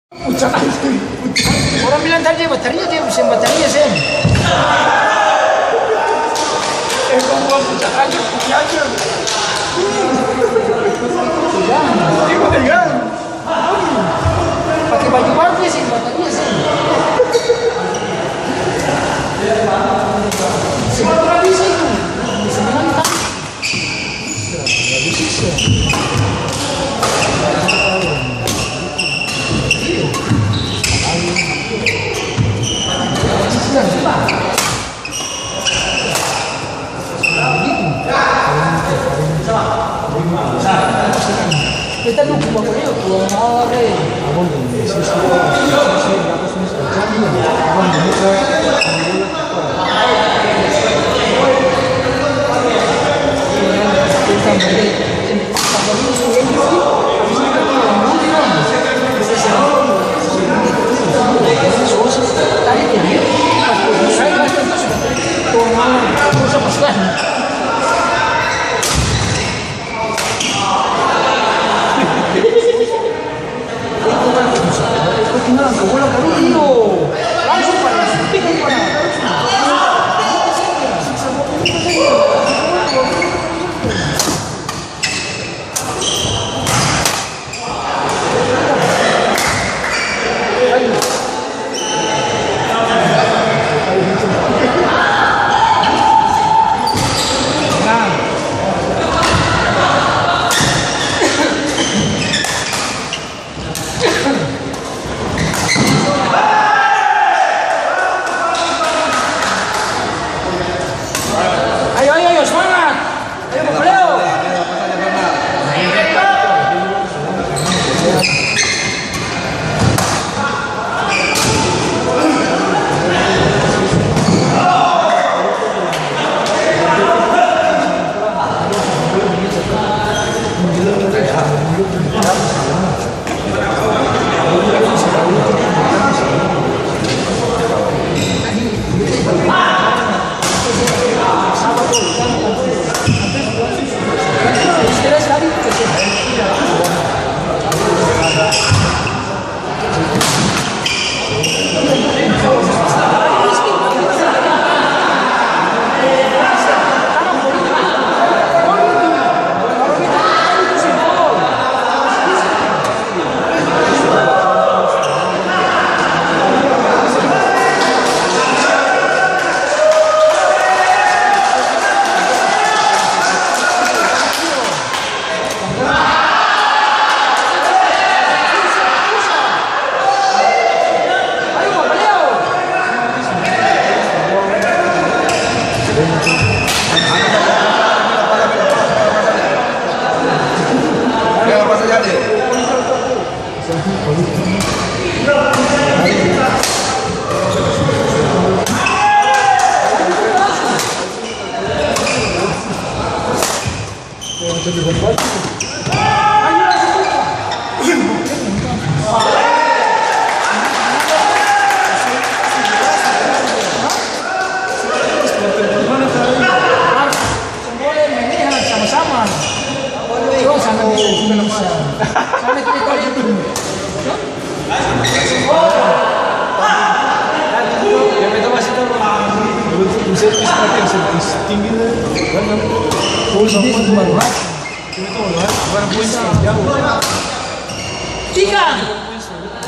Orang bilang tadi bateria dia mesin bateria sen. Como pucat aja, punya aja. Pakai baju baru sih bateria sen. Sebab bisa itu. Bisa menantang. Bisa. Kita lupa apa dia tuh hari. Abang ini sisi atas ini jadi abang ini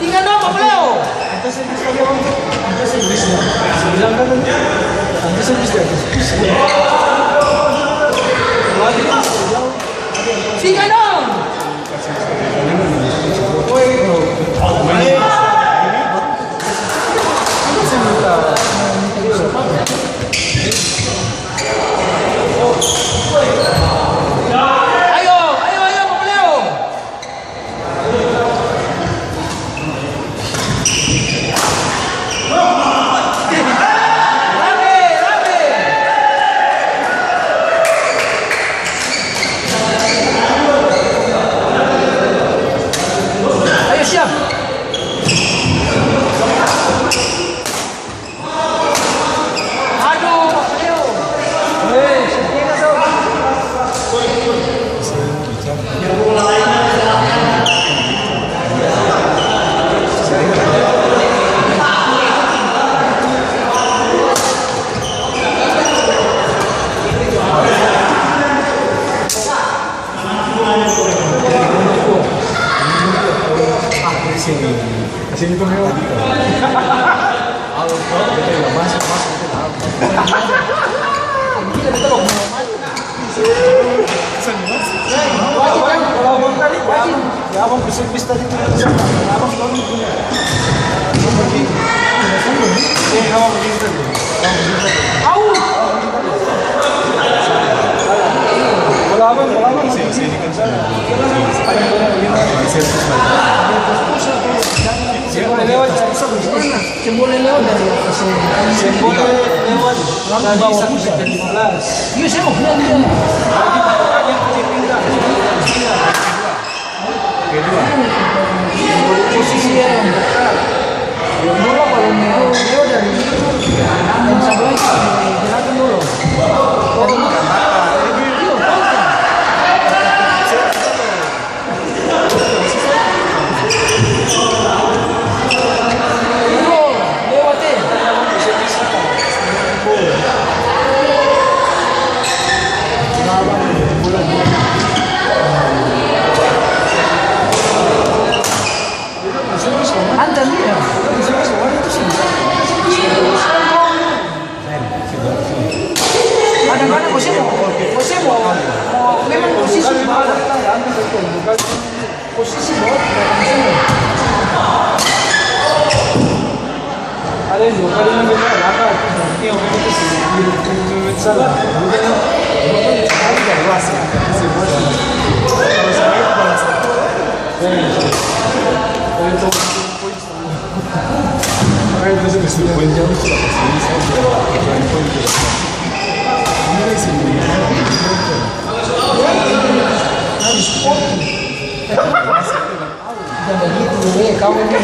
Tiga dong, Pak Leo. Tiga dong. si kasi nito ngayon dito. Ito yung masuk ito na. Hindi na betul. Wajib kan? Kalau abang tadi wajib. Ya abang bisik-bis tadi tu. Abang tahu ni. Abang begini tadi. Au. Kalau abang sini kan sana. Boleh lewat dari atas. Boleh lewat dari bawah pusat. Iya saya mau bilang dia. Posisi yang dulu kalau mau lewat dari yang sebelah gerakan dulu. Andan dia. Kadang-kadang Jose mau memang posisi bawah. Posisi bawah Ada yang dua kali ngambil rata. Ini orang itu sih di salah. Ada luas ya. Kalau saya itu balas satu. Itu poin. Itu sih poin jauh sih. Ini sih. Harus sport. dan begitu kamu ini.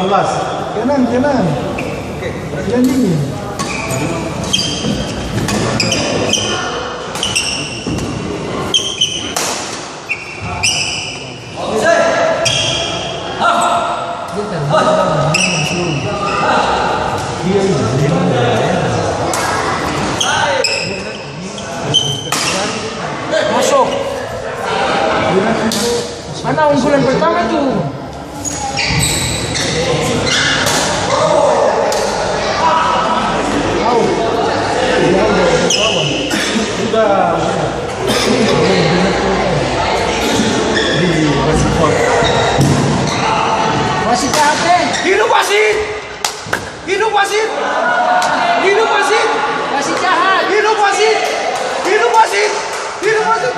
15. Kanan, kanan. Yang dingin. Masuk. Mana unggulan pertama tuh? Sudah. Di wasit. Wasit apa? Hidup wasit. Hidup wasit. Hidup wasit. Wasit jahat. Hidup wasit. Hidup wasit. Hidup wasit.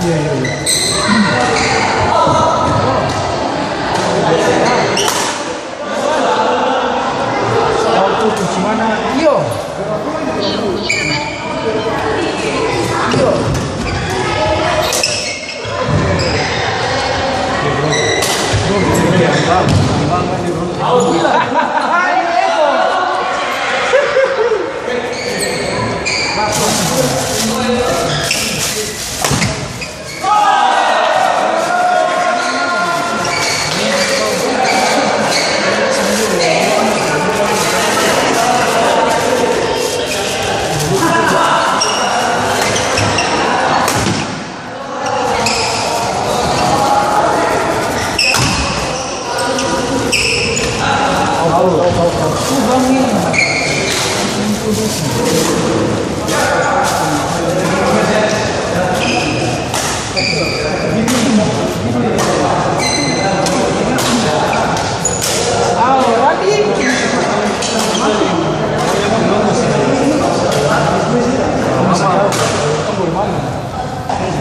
Iya, iya, iya. Tahu tuh kunci mana? Iya. Iya. Bro, bisa diambil. Gimana nih bro?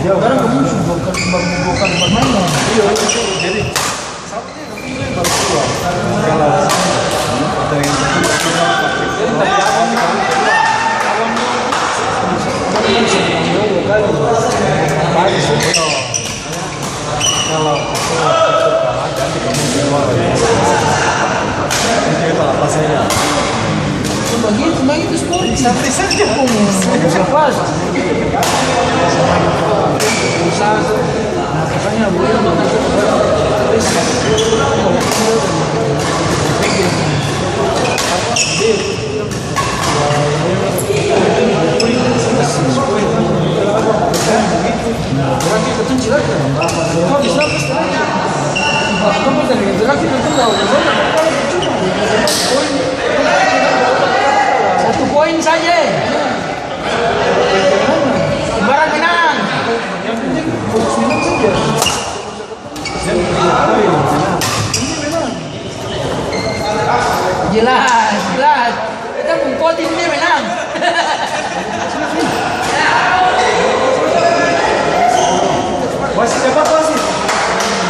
Sekarang kamu bukan bermain. Iya, jadi satunya ini baru keluar. Kalau ada yang kalau ganti kamu keluar itu apa saja Begitu sport. santai saja Lepas. Usaha. Makanya boleh berarti ketunjuk kan? Kau bisa pasti. Kamu tadi berarti ketunjuk.